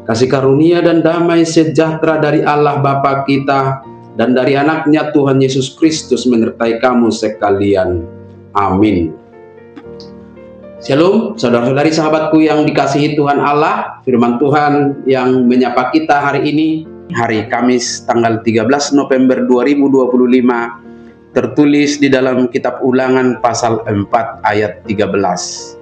kasih karunia dan damai sejahtera dari Allah Bapa kita dan dari anaknya Tuhan Yesus Kristus menyertai kamu sekalian. Amin. Shalom, saudara-saudari sahabatku yang dikasihi Tuhan Allah. Firman Tuhan yang menyapa kita hari ini, hari Kamis tanggal 13 November 2025, tertulis di dalam kitab Ulangan pasal 4 ayat 13.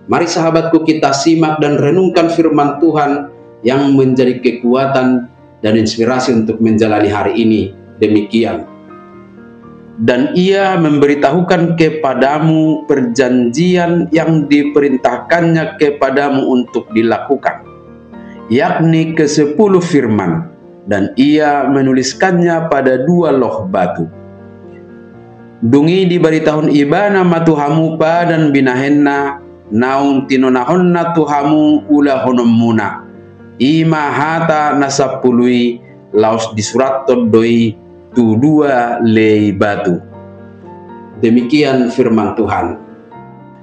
Mari sahabatku, kita simak dan renungkan firman Tuhan yang menjadi kekuatan dan inspirasi untuk menjalani hari ini. Demikian. Dan ia memberitahukan kepadamu perjanjian yang diperintahkannya kepadamu untuk dilakukan, yakni ke-10 firman, dan ia menuliskannya pada 2 loh batu. Dungi diberitahuan ibana matuhamu dan binahenna naun tinonahonna tuhamu ula honomuna ima hata nasapului laos disurat todoi tu 2 lei batu. Demikian firman Tuhan.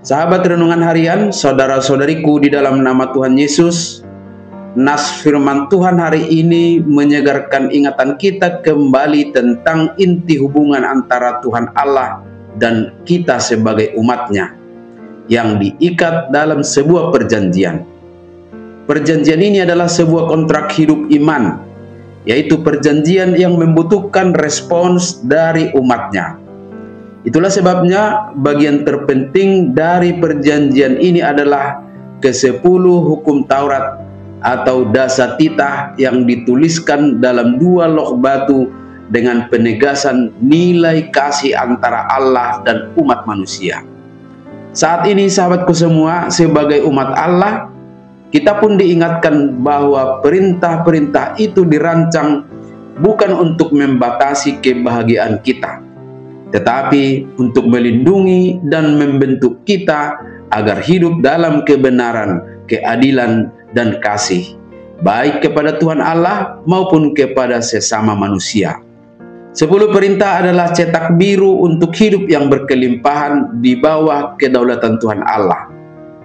Sahabat renungan harian, saudara-saudariku di dalam nama Tuhan Yesus, nas firman Tuhan hari ini menyegarkan ingatan kita kembali tentang inti hubungan antara Tuhan Allah dan kita sebagai umatnya, yang diikat dalam sebuah perjanjian. Perjanjian ini adalah sebuah kontrak hidup iman, yaitu perjanjian yang membutuhkan respons dari umatnya. Itulah sebabnya bagian terpenting dari perjanjian ini adalah ke-10 hukum Taurat atau dasatitah yang dituliskan dalam 2 loh batu dengan penegasan nilai kasih antara Allah dan umat manusia. Saat ini sahabatku semua, sebagai umat Allah, kita pun diingatkan bahwa perintah-perintah itu dirancang bukan untuk membatasi kebahagiaan kita, tetapi untuk melindungi dan membentuk kita agar hidup dalam kebenaran, keadilan, dan kasih, baik kepada Tuhan Allah maupun kepada sesama manusia. 10 perintah adalah cetak biru untuk hidup yang berkelimpahan di bawah kedaulatan Tuhan Allah.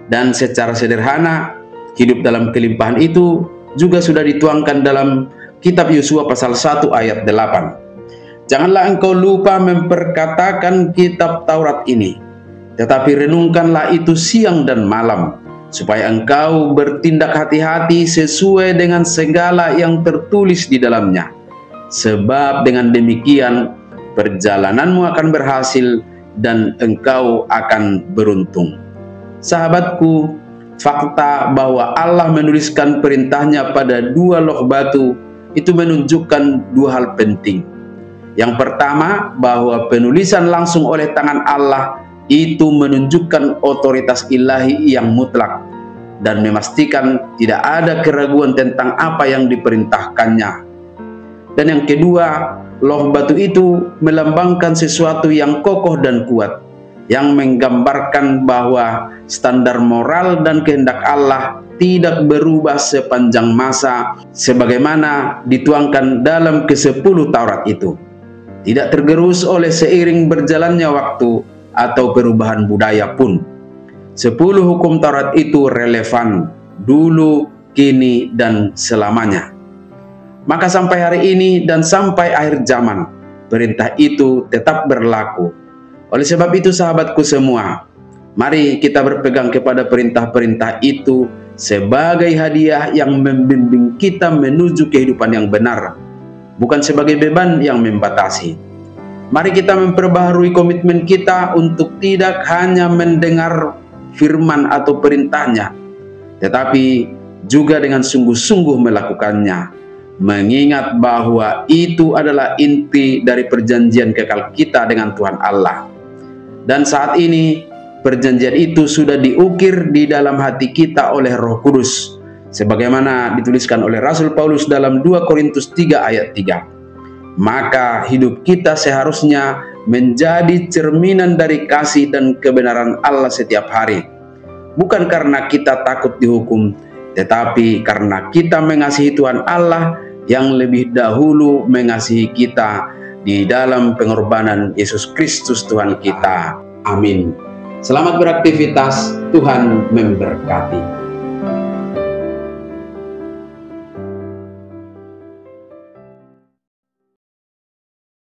Dan secara sederhana, hidup dalam kelimpahan itu juga sudah dituangkan dalam kitab Yosua pasal 1 ayat 8. Janganlah engkau lupa memperkatakan kitab Taurat ini, tetapi renungkanlah itu siang dan malam, supaya engkau bertindak hati-hati sesuai dengan segala yang tertulis di dalamnya. Sebab dengan demikian perjalananmu akan berhasil dan engkau akan beruntung. Sahabatku, fakta bahwa Allah menuliskan perintahnya pada 2 loh batu itu menunjukkan 2 hal penting. Yang pertama, bahwa penulisan langsung oleh tangan Allah itu menunjukkan otoritas ilahi yang mutlak dan memastikan tidak ada keraguan tentang apa yang diperintahkannya. Dan yang kedua, loh batu itu melambangkan sesuatu yang kokoh dan kuat, yang menggambarkan bahwa standar moral dan kehendak Allah tidak berubah sepanjang masa sebagaimana dituangkan dalam ke-10 Taurat itu. Tidak tergerus oleh seiring berjalannya waktu atau perubahan budaya pun. 10 hukum Taurat itu relevan dulu, kini, dan selamanya. Maka sampai hari ini dan sampai akhir zaman, perintah itu tetap berlaku. Oleh sebab itu sahabatku semua, mari kita berpegang kepada perintah-perintah itu sebagai hadiah yang membimbing kita menuju kehidupan yang benar, bukan sebagai beban yang membatasi. Mari kita memperbaharui komitmen kita untuk tidak hanya mendengar firman atau perintahnya, tetapi juga dengan sungguh-sungguh melakukannya, mengingat bahwa itu adalah inti dari perjanjian kekal kita dengan Tuhan Allah. Dan saat ini perjanjian itu sudah diukir di dalam hati kita oleh Roh Kudus, sebagaimana dituliskan oleh Rasul Paulus dalam 2 Korintus 3 ayat 3. Maka hidup kita seharusnya menjadi cerminan dari kasih dan kebenaran Allah setiap hari, bukan karena kita takut dihukum, tetapi karena kita mengasihi Tuhan Allah yang lebih dahulu mengasihi kita di dalam pengorbanan Yesus Kristus Tuhan kita. Amin. Selamat beraktivitas, Tuhan memberkati.